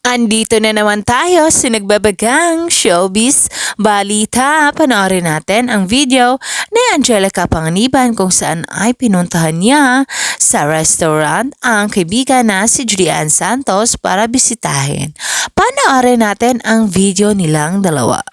Andito na naman tayo sa nagbabagang showbiz balita. Panoorin natin ang video ni Angelica Panganiban kung saan ay pinuntahan niya sa restaurant ang kaibigan na si Julian Santos para bisitahin. Panoorin natin ang video nilang dalawa.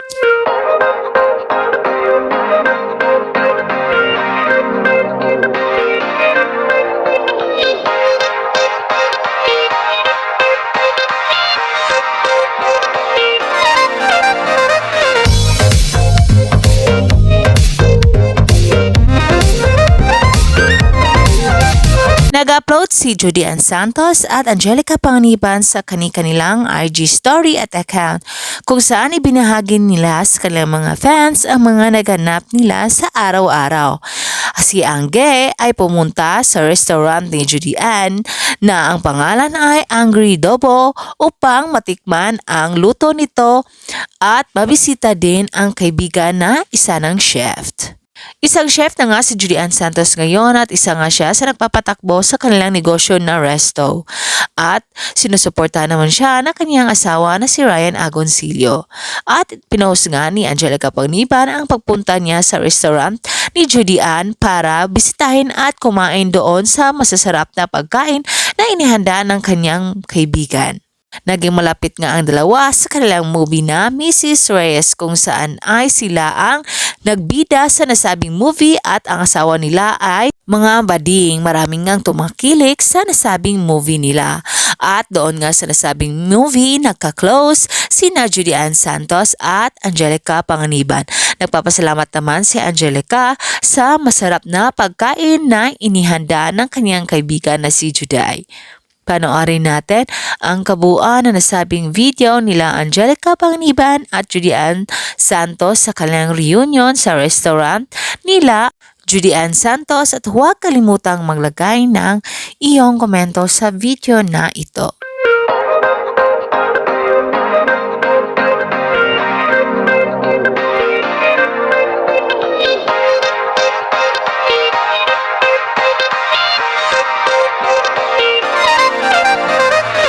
Nag-upload si Julian Santos at Angelica Panganiban sa kanilang IG story at account kung saan ibinahagi nila sa kanilang mga fans ang mga naganap nila sa araw-araw. Si Angge ay pumunta sa restaurant ni Julian na ang pangalan ay Angry Dobo upang matikman ang luto nito at mabisita din ang kaibigan na isa ng chef. Isang chef na nga si Julian Santos ngayon at isa nga siya sa nagpapatakbo sa kanilang negosyo na resto. At sinusuporta naman siya ng kanyang asawa na si Ryan Agoncillo. At pinost nga ni Angelica Panganiban ang pagpunta niya sa restaurant ni Julian para bisitahin at kumain doon sa masasarap na pagkain na inihanda ng kanyang kaibigan. Naging malapit nga ang dalawa sa kanilang movie na Mrs. Reyes kung saan ay sila ang nagbida sa nasabing movie at ang asawa nila ay mga bading. Maraming ngang tumakilik sa nasabing movie nila. At doon nga sa nasabing movie nagka-close sina Julian Santos at Angelica Panganiban. Nagpapasalamat naman si Angelica sa masarap na pagkain na inihanda ng kanyang kaibigan na si Juday. Panoorin natin ang kabuuan na nasabing video nila Angelica Panganiban at Julian Santos sa kanilang reunion sa restaurant nila Julian Santos at huwag kalimutang maglagay ng iyong komento sa video na ito. Thank you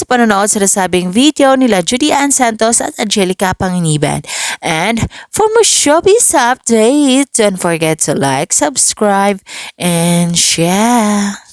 sa panonood sa nasabing video nila Julian Santos at Angelica Panganiban. And for more showbiz updates, don't forget to like, subscribe, and share.